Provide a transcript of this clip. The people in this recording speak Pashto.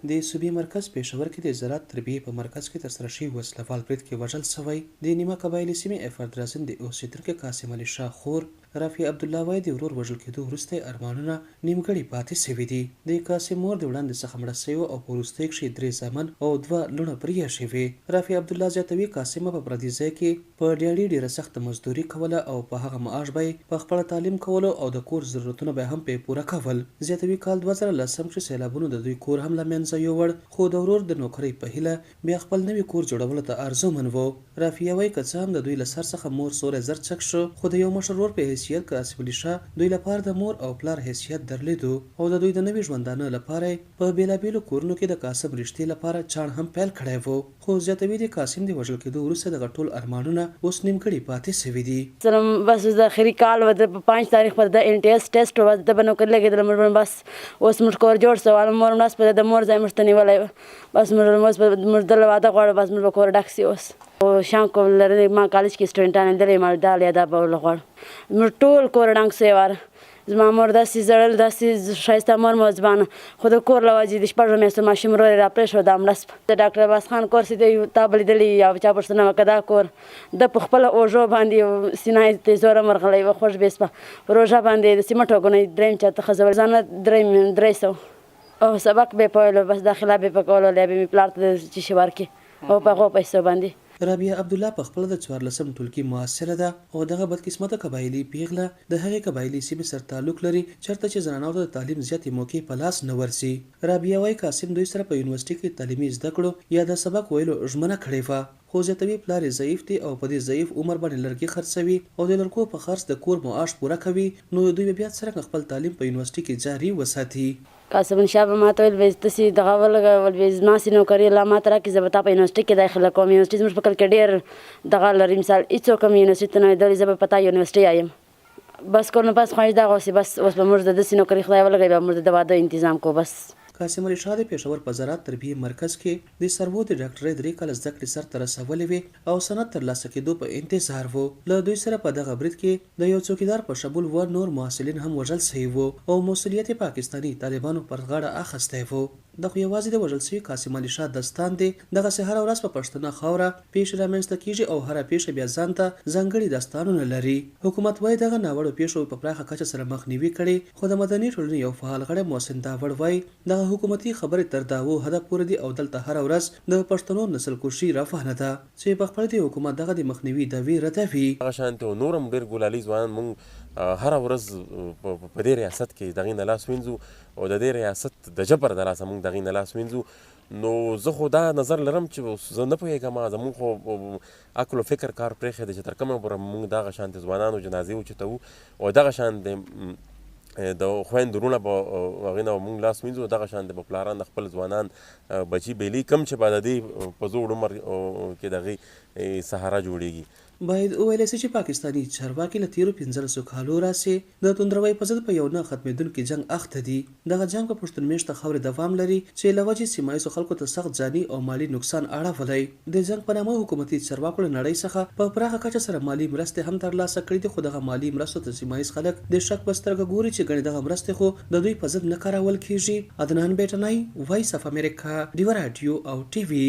د صوبې مرکز پېښور کې د زراعت تربیي په مرکز کې ترسره شوي وسله وال برید کې وژل سوی د نیمه قبایلي سیمې افردرازم د اوسېدونکي قاسم علي شاه خور رافعه عبدالله وایي د ورور وژل کېدو وروسته ارمانونه نیمګړي پاتې سوي دي. د قاسم مور د وړاندې څخه مړه سوې او په وروستیو کښې 3 زامن او 2 لوڼه پرې شوې. رافعه عبدالله زیاتوي قاسم په پردي ځای کې په ډېره سخته مزدوري کوله او په هغه معاش به یې په خپله تعلیم کولو او د کور ضرورتونه به هم پرې پوره کول. زیاتوي کال 2010 کې سیلابونو د دوی کور هم له منځه یووړ، خو د ورور د نوکرۍ په هیله بیا خپل نوي کور جوړولو ته ارزومن و. رافعه وایي که څه هم د دوی له سر څخه مور سوری زر چک شو، خو د یو مشر ورور په حیثیت قاسم علي شاه دوی لپاره د مور او پلار حیثیت درلودو او د دوی د نوي ژوندانه لپاره په بیلابیلو کورونو کې د قاسم رشتې لپاره چاڼ هم پیل کړی و. خو زیاتوي د قاسم د وژل کېدو وروسته دغه ټول ارمانونه اوس نیمګړي پاتې سوي دي. بس د اخري کال و د 5 تاریخ پر د ټیسټ و د به نوکري لګېدله موږ بس اوس موږ کور جوړ سو مور مړه سوه د مور ځای موږ ته نیولی بس موږ دله واده غواړو بس موږ به کور ډک سي اوس شانکو لري ما کالج کې سټوډنټان دلې ما دا دا به غواړو موږ ټول کور ډنګ سوی واره زما مور داسې زړل داسې ښایسته مور مو ځوانه خو د کور له وجې د 6 میاشتو ماشوم ورور یې راپرېښود دا مړه سوه. د ډاکټر عباس خان کور چې تا به لیدلی یا چا پوښتنه وکړه دا کور د په خپله اوږو باندې سینه یې ترې زوره مرغلی وه خوږ بې سوه روژه باندې د سیمټ وګڼئ درېیم چاته ښځه ځانه 300 او سبق به یې پویلو بس داخله به یې په کولو بیا به مې پلار ته د چیشي ورکړې او په هغو پیسو باندې. رافعه عبدالله په خپله د 14 ټولګي محصله ده او دغه بدقسمته قبایلي پیغله د هغې قبایلي سیمې سره تعلق لري چېرته چې زنانو ته د تعلیم زیاتې موقعې په لاس نه ورځي. رافعه وایي قاسم دوی سره په یونیورسټۍ کې تعلیمي زده کړو یا د سبق ویلو ژمنه کړې وه، خو زیاتوي پلار یې ضعیف دی او په دې ضعیف عمر باندې لرګي خرڅوي او د لرګو په خرڅ د کور معاش پوره کوي، نو دوی بیا څرنګه خپل تعلیم په یونیورسټۍ کې جاري وساتي. قاسم شاه به ما ته ویل تاسې دغه ولګول زما سې نوکري الله ما ته راکړي زه به تا په یونیورسټۍ کې داخله کوم. یونیورسټۍ زموږ په کلي کې ډېر دغه لري مثال هېڅوک هم یونیورسټۍ ته نه ویدلی زه به په تا یونیورسټۍ آیم بس کور نه پس خواهش دغه اوسې بس اوس به موږ د داسې نوکري خدای ولګوي بیا موږ د واده تنظام کوو. بس قاسم علي شاه د پېښور په زراعت تربیي مرکز کې د سرو د ډاکټرۍ 3 کاله زده کړې سرته رسولې وې او سند ترلاسه کېدو په انتظار و. له دوی سره په دغه برید کې د یو څوکیدار په شمول نور محصلین هم وژل سوي وو او مسؤلیت یې پاکستاني طالبانو پر غاړه اخیستی و. د خو یوازې د وژل سوي قاسم علي شاه داستان دی دغسې هره ورځ په پښتنه خاوره پیښې رامنځته کېږي او هره پیښه بیا ځان ته ځانګړي داستانونه لري. حکومت وایي دغه ناوړو پیښو په پراخه کچه سره مخنیوي کړي، خو د مدني ټولنې یو فعال غړی محسن داوړ وایي دغه حکومتي خبرې تر دعوو حده پورې دي او دلته هره ورځ د پښتنو نسل کشي رافعه نه ده چې په خپل د حکومت دغه د مخنیوي دعوې ردوي. هغه شانتې نور هم ډېر ګلالي ځوانان موږ هره ورځ په دې ریاست کې دغې نه لاس وینځو او د دې ریاست د جبر د لاسه موږ دغې نه لاس وینځو. نو زه خو دا نظر لرم چې زه نه پوهېږم زموږ خو عقل و فکر کار پرېښی دی چې تر کومه پورې موږ دغه شانتې ځوانانو جنازې اوچتوو او دغه شانتې د خویندو وروڼه به هغې نه موږ لاس وینځو دغه شانتې به پلاران د خپل ځوانان بچي بیلي کم چې به د دې په زوړ عمر کې د هغې سهاره جوړېږي. باید وویلی سي چې پاکستاني چارواکي له تېرو 15 کالو راسې د توندروۍ په ضد په یو نه ختمېدونکي جنګ اخته دي. دغه جنګ په پښتون مېشته خاورې دوام لري چې له وجې سیمه ییزو خلکو ته سخت ځاني او مالي نقصان اړولی. د جنګ په نامه حکومتي چارواکو له نړۍ څخه په پراخه کچه سره مالي مرستې هم ترلاسه کړي دي، خو دغه مالي مرستو ته سیمه ییز خلک د شک په سترګه ګوري چې ګڼې دغه مرستې خو د دوی په ضد نه کارول کېږي. عدنان بیټنی، وایس اف امریکا، ډیوه راډیو او ټي وي.